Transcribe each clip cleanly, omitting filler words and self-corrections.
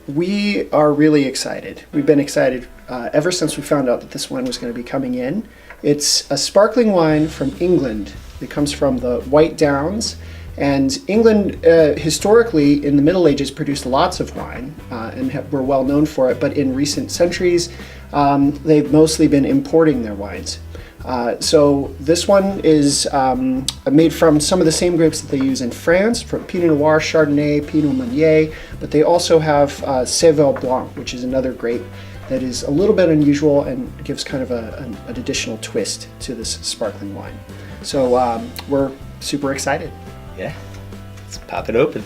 we are really excited. We've been excited ever since we found out that this wine was going to be coming in. It's a sparkling wine from England. It comes from the Whitedowns. And England, historically, in the Middle Ages, produced lots of wine and were well known for it. But in recent centuries, they've mostly been importing their wines. So this one is made from some of the same grapes that they use in France, from Pinot Noir, Chardonnay, Pinot Meunier, but they also have Sével Blanc, which is another grape that is a little bit unusual and gives kind of an additional twist to this sparkling wine. So we're super excited. Yeah, let's pop it open.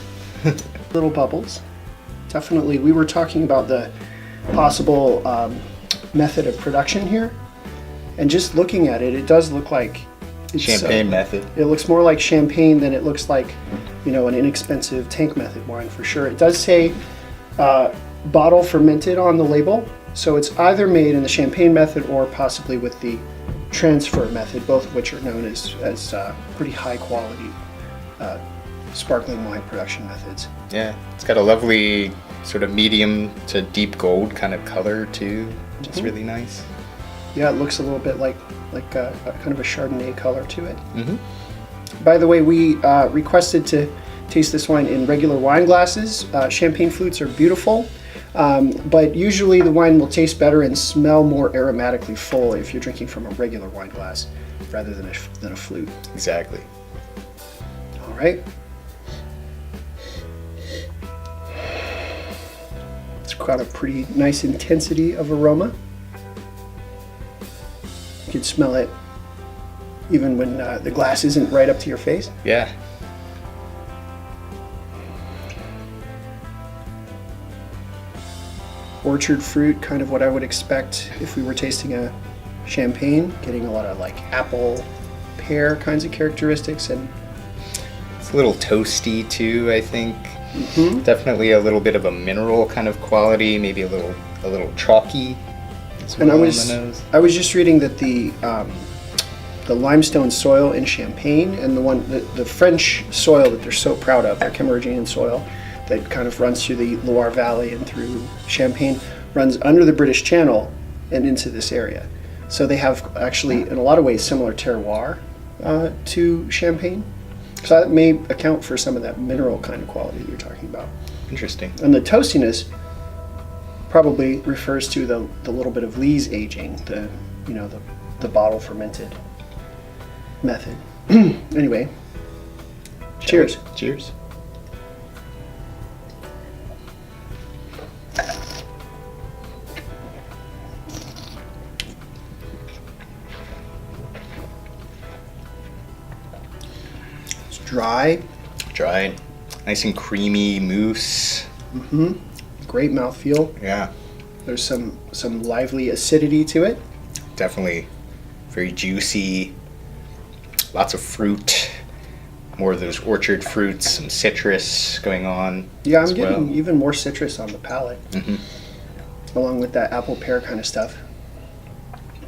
Little bubbles. Definitely, we were talking about the possible method of production here. And just looking at it, it does look like it's champagne method. It looks more like champagne than it looks like, you know, an inexpensive tank method wine for sure. It does say bottle fermented on the label, so it's either made in the champagne method or possibly with the transfer method, both of which are known as pretty high quality sparkling wine production methods. Yeah, it's got a lovely sort of medium to deep gold kind of color too, which is really nice. Yeah, it looks a little bit like a kind of a Chardonnay color to it. Mm-hmm. By the way, we requested to taste this wine in regular wine glasses. Champagne flutes are beautiful, but usually the wine will taste better and smell more aromatically full if you're drinking from a regular wine glass rather than a flute. Exactly. All right. It's got a pretty nice intensity of aroma. You can smell it even when the glass isn't right up to your face. Yeah. Orchard fruit, kind of what I would expect if we were tasting a champagne, getting a lot of like apple, pear kinds of characteristics, and it's a little toasty too, I think. Mm-hmm. Definitely a little bit of a mineral kind of quality, maybe a little chalky. And I was just reading that the limestone soil in Champagne and the French soil that they're so proud of, their Cameroonian soil that kind of runs through the Loire Valley and through Champagne, runs under the British Channel and into this area. So they have actually, in a lot of ways, similar terroir to Champagne. So that may account for some of that mineral kind of quality that you're talking about. Interesting. And the toastiness probably refers to the little bit of lees aging, the bottle fermented method. Anyway, cheers. Cheers. It's dry. Dry, nice and creamy mousse. Mm-hmm. Great mouthfeel. Yeah. There's some lively acidity to it. Definitely very juicy. Lots of fruit. More of those orchard fruits, some citrus going on. Yeah, I'm getting even more citrus on the palate, mm-hmm. along with that apple pear kind of stuff.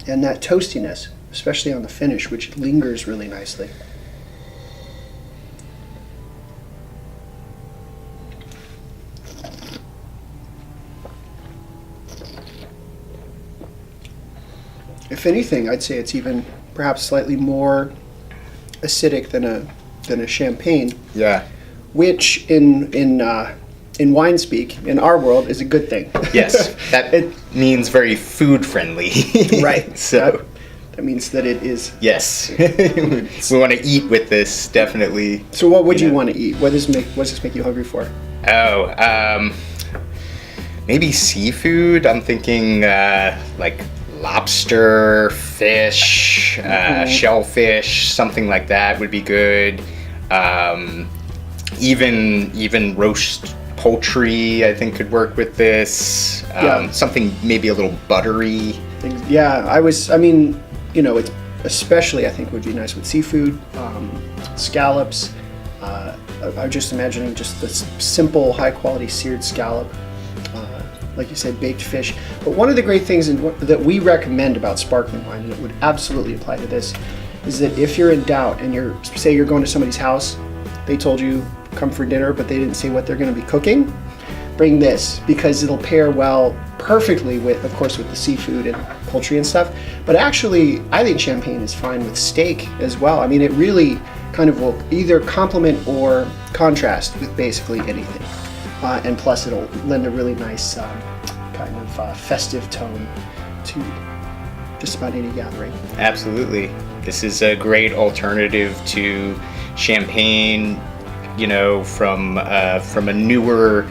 And that toastiness, especially on the finish, which lingers really nicely. If anything, I'd say it's even perhaps slightly more acidic than a champagne. Yeah. Which in wine speak, in our world, is a good thing. Yes, that means very food friendly. Right. So that means that it is. Yes. We want to eat with this, definitely. So what would you want to eat? What does this make you hungry for? Oh, maybe seafood. I'm thinking like lobster, fish, shellfish, something like that would be good. Even roast poultry, I think, could work with this. Something maybe a little buttery. Yeah, it's especially, I think, would be nice with seafood, scallops. I'm just imagining just this simple, high-quality seared scallop. Like you said, baked fish. But one of the great things that we recommend about sparkling wine, and it would absolutely apply to this, is that if you're in doubt and say you're going to somebody's house, they told you come for dinner, but they didn't say what they're going to be cooking, bring this because it'll pair well perfectly with, of course, with the seafood and poultry and stuff. But actually, I think champagne is fine with steak as well. I mean, it really kind of will either complement or contrast with basically anything. And plus, it'll lend a really nice kind of festive tone to just about any gathering. Absolutely. This is a great alternative to champagne, you know, from a newer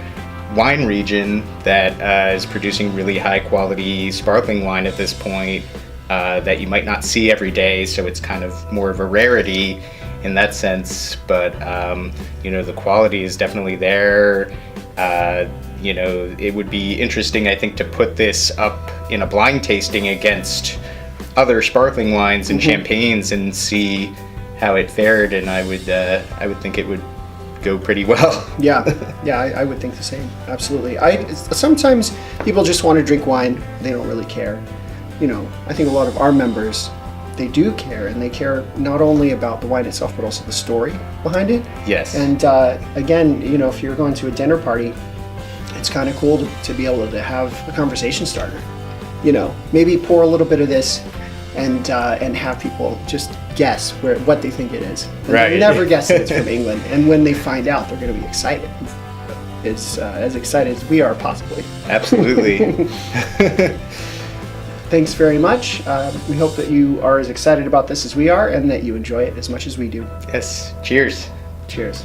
wine region that is producing really high quality sparkling wine at this point that you might not see every day. So it's kind of more of a rarity in that sense. But, you know, the quality is definitely there. You know, it would be interesting, I think, to put this up in a blind tasting against other sparkling wines and champagnes and see how it fared. And I would think it would go pretty well. Yeah, I would think the same. Absolutely. Sometimes people just want to drink wine; they don't really care. You know, I think a lot of our members, they do care, and they care not only about the wine itself, but also the story behind it. Yes. And again, you know, if you're going to a dinner party, it's kind of cool to be able to have a conversation starter. You know, maybe pour a little bit of this, and have people just guess what they think it is. And right. They never guess that it's from England, and when they find out, they're going to be excited. It's as excited as we are, possibly. Absolutely. Thanks very much. We hope that you are as excited about this as we are, and that you enjoy it as much as we do. Yes. Cheers. Cheers.